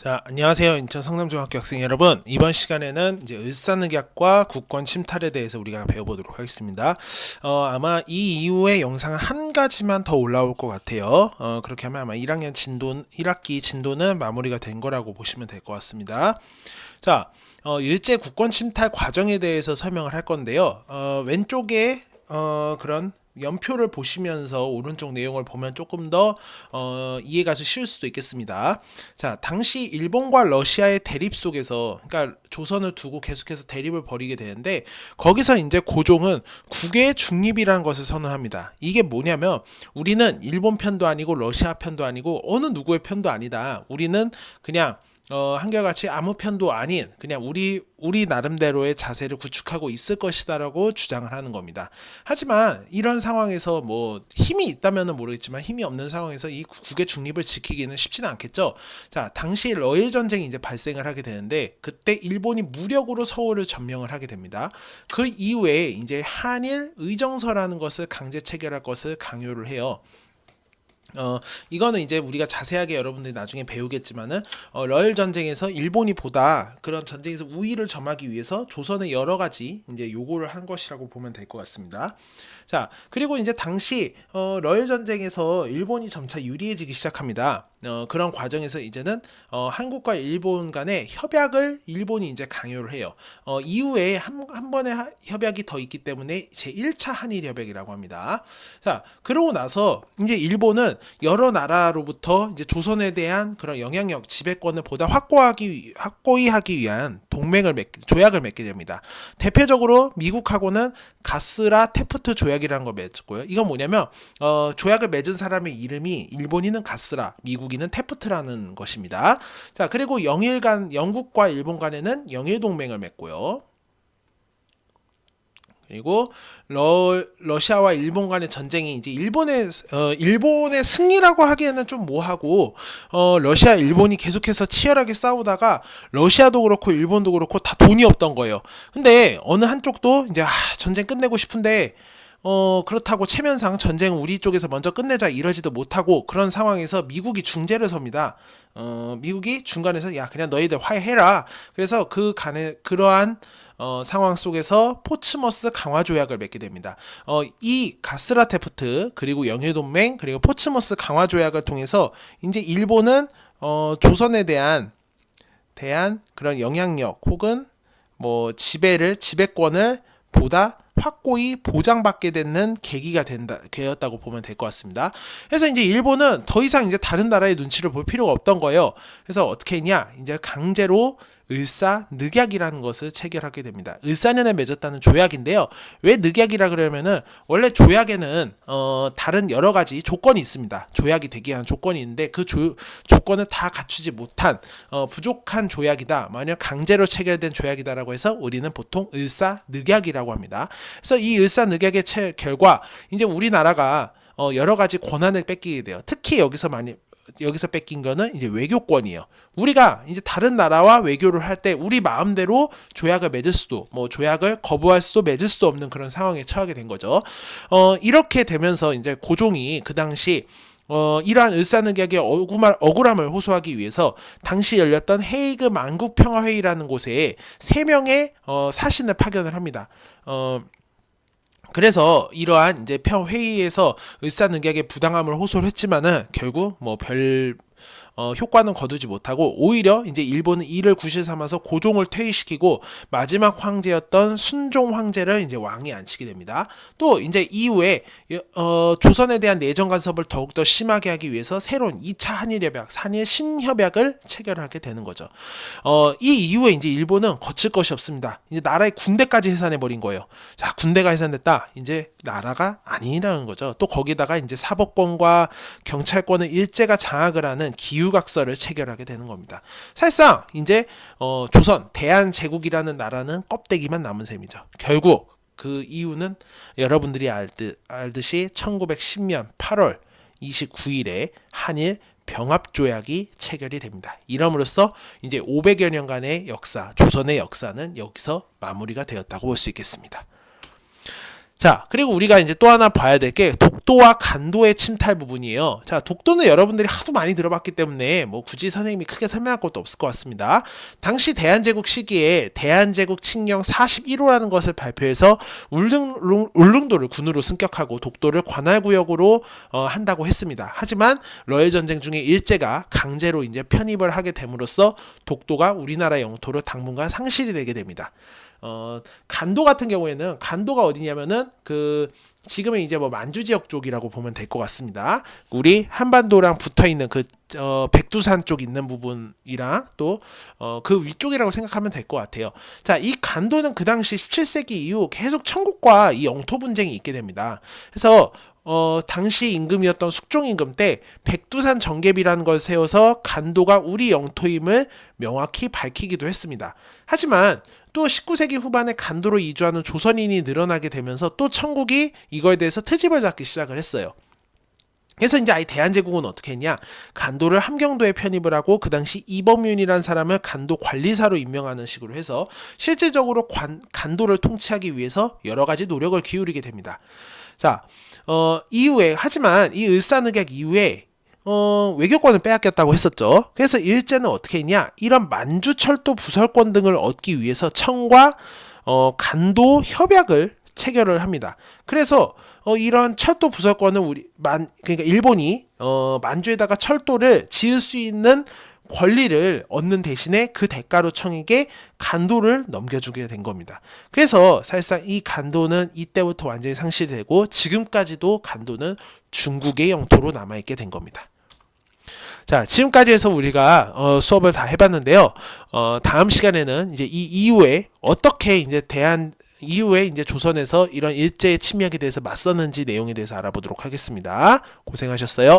자, 안녕하세요. 인천 성남중학교 학생 여러분. 이번 시간에는 이제 을사늑약과 국권 침탈에 대해서 우리가 배워보도록 하겠습니다. 아마 이 이후에 영상 한 가지만 더 올라올 것 같아요. 그렇게 하면 아마 1학기 진도는 마무리가 된 거라고 보시면 될 것 같습니다. 자, 일제 국권 침탈 과정에 대해서 설명을 할 건데요. 왼쪽에 그런 연표를 보시면서 오른쪽 내용을 보면 조금 더 이해가 쉬울 수도 있겠습니다. 자, 당시 일본과 러시아의 대립 속에서, 그러니까 조선을 두고 계속해서 대립을 벌이게 되는데, 거기서 이제 고종은 국외 중립이라는 것을 선언합니다. 이게 뭐냐면 우리는 일본 편도 아니고 러시아 편도 아니고 어느 누구의 편도 아니다. 우리는 그냥 한결같이 아무 편도 아닌 그냥 우리 나름대로의 자세를 구축하고 있을 것이다라고 주장을 하는 겁니다. 하지만 이런 상황에서 뭐 힘이 있다면은 모르겠지만 힘이 없는 상황에서 이 국의 중립을 지키기는 쉽지는 않겠죠. 자, 당시 러일 전쟁이 이제 발생을 하게 되는데 그때 일본이 무력으로 서울을 점령을 하게 됩니다. 그 이후에 이제 한일 의정서라는 것을 강제 체결할 것을 강요를 해요. 이거는 이제 우리가 자세하게 여러분들이 나중에 배우겠지만은 러일 전쟁에서 일본이 보다 그런 전쟁에서 우위를 점하기 위해서 조선의 여러 가지 이제 요구를 한 것이라고 보면 될 것 같습니다. 자, 그리고 이제 당시 러일 전쟁에서 일본이 점차 유리해지기 시작합니다. 그런 과정에서 이제는 한국과 일본 간의 협약을 일본이 이제 강요를 해요. 이후에 한 번의 협약이 더 있기 때문에 제1차 한일 협약이라고 합니다. 자, 그러고 나서 이제 일본은 여러 나라로부터 이제 조선에 대한 그런 영향력, 지배권을 보다 확고히 하기 위한 조약을 맺게 됩니다. 대표적으로 미국하고는 가스라 테프트 조약이라는 걸 맺었고요. 이건 뭐냐면 조약을 맺은 사람의 이름이 일본인은 가스라, 미국인은 테프트라는 것입니다. 자, 그리고 영국과 일본 간에는 영일 동맹을 맺고요. 그리고 러시아와 일본 간의 전쟁이 이제 일본의 승리라고 하기에는 좀 뭐하고 러시아 일본이 계속해서 치열하게 싸우다가 러시아도 그렇고 일본도 그렇고 다 돈이 없던 거예요. 근데 어느 한쪽도 이제 전쟁 끝내고 싶은데 그렇다고 체면상 전쟁 우리 쪽에서 먼저 끝내자 이러지도 못하고 그런 상황에서 미국이 중재를 섭니다. 미국이 중간에서 야 그냥 너희들 화해해라. 그래서 그러한 상황 속에서 포츠머스 강화 조약을 맺게 됩니다. 이 가스라 테프트 그리고 영일동맹 그리고 포츠머스 강화 조약을 통해서 이제 일본은 조선에 대한 그런 영향력 혹은 뭐 지배권을 보다 확고히 보장받게 되는 계기가 되었다고 보면 될 것 같습니다. 그래서 이제 일본은 더 이상 이제 다른 나라의 눈치를 볼 필요가 없던 거예요. 그래서 어떻게 했냐? 이제 강제로 을사늑약이라는 것을 체결하게 됩니다. 을사년에 맺었다는 조약인데요. 왜 늑약이라 그러면은 원래 조약에는 다른 여러 가지 조건이 있습니다. 조약이 되기 위한 조건이 있는데 그 조건을 다 갖추지 못한 부족한 조약이다. 만약 강제로 체결된 조약이다라고 해서 우리는 보통 을사늑약이라고 합니다. 그래서 이 을사늑약의 결과 이제 우리나라가 여러 가지 권한을 뺏기게 돼요. 특히 여기서 뺏긴 거는 이제 외교권이에요. 우리가 이제 다른 나라와 외교를 할 때 우리 마음대로 조약을 맺을 수도, 뭐 조약을 거부할 수도 맺을 수도 없는 그런 상황에 처하게 된 거죠. 이렇게 되면서 이제 고종이 그 당시 이러한 을사늑약의 억울함을 호소하기 위해서 당시 열렸던 헤이그 만국평화회의라는 곳에 3명의 사신을 파견을 합니다. 그래서 이러한 이제 회의에서 을사늑약의 부당함을 호소를 했지만은 결국 뭐 효과는 거두지 못하고 오히려 이제 일본은 이를 구실 삼아서 고종을 퇴위시키고 마지막 황제였던 순종 황제를 이제 왕위 앉히게 됩니다. 또 이제 이후에 조선에 대한 내정 간섭을 더욱더 심하게 하기 위해서 새로운 2차 한일협약, 한일 신협약을 체결하게 되는 거죠. 이 이후에 이제 일본은 거칠 것이 없습니다. 이제 나라의 군대까지 해산해 버린 거예요. 자, 군대가 해산됐다. 이제 나라가 아니라는 거죠. 또 거기다가 이제 사법권과 경찰권을 일제가 장악을 하는 기후각서를 체결하게 되는 겁니다. 사실상 이제 조선 대한제국이라는 나라는 껍데기만 남은 셈이죠. 결국 그 이유는 여러분들이 알듯이 1910년 8월 29일에 한일 병합조약이 체결이 됩니다. 이럼으로써 이제 500여 년간의 역사, 조선의 역사는 여기서 마무리가 되었다고 볼 수 있겠습니다. 자, 그리고 우리가 이제 또 하나 봐야 될 게 독도와 간도의 침탈 부분이에요. 자, 독도는 여러분들이 하도 많이 들어봤기 때문에 뭐 굳이 선생님이 크게 설명할 것도 없을 것 같습니다. 당시 대한제국 시기에 대한제국 칙령 41호라는 것을 발표해서 울릉도를 군으로 승격하고 독도를 관할구역으로 한다고 했습니다. 하지만 러일 전쟁 중에 일제가 강제로 이제 편입을 하게 됨으로써 독도가 우리나라 영토로 당분간 상실이 되게 됩니다. 간도 같은 경우에는 간도가 어디냐면은 지금은 이제 뭐 만주 지역 쪽이라고 보면 될 것 같습니다. 우리 한반도랑 붙어 있는 백두산 쪽 있는 부분이랑 또 그 위쪽이라고 생각하면 될 것 같아요. 자, 이 간도는 그 당시 17세기 이후 계속 청국과 이 영토 분쟁이 있게 됩니다. 그래서 당시 임금이었던 숙종 임금 때 백두산 정계비라는 걸 세워서 간도가 우리 영토임을 명확히 밝히기도 했습니다. 하지만 또 19세기 후반에 간도로 이주하는 조선인이 늘어나게 되면서 또 청국이 이거에 대해서 트집을 잡기 시작을 했어요. 그래서 이제 아예 대한제국은 어떻게 했냐, 간도를 함경도에 편입을 하고 그 당시 이범윤이라는 사람을 간도 관리사로 임명하는 식으로 해서 실질적으로 간도를 통치하기 위해서 여러 가지 노력을 기울이게 됩니다. 자, 이후에 하지만 이 을사늑약 이후에 외교권을 빼앗겼다고 했었죠. 그래서 일제는 어떻게 했냐, 이런 만주철도 부설권 등을 얻기 위해서 청과 간도 협약을 체결을 합니다. 그래서 이런 철도 부설권을 그러니까 일본이 만주에다가 철도를 지을 수 있는 권리를 얻는 대신에 그 대가로 청에게 간도를 넘겨주게 된 겁니다. 그래서 사실상 이 간도는 이때부터 완전히 상실되고 지금까지도 간도는 중국의 영토로 남아있게 된 겁니다. 자, 지금까지 해서 우리가 수업을 다 해봤는데요. 다음 시간에는 이제 이 이후에 어떻게 이후에 이제 조선에서 이런 일제의 침략에 대해서 맞섰는지 내용에 대해서 알아보도록 하겠습니다. 고생하셨어요.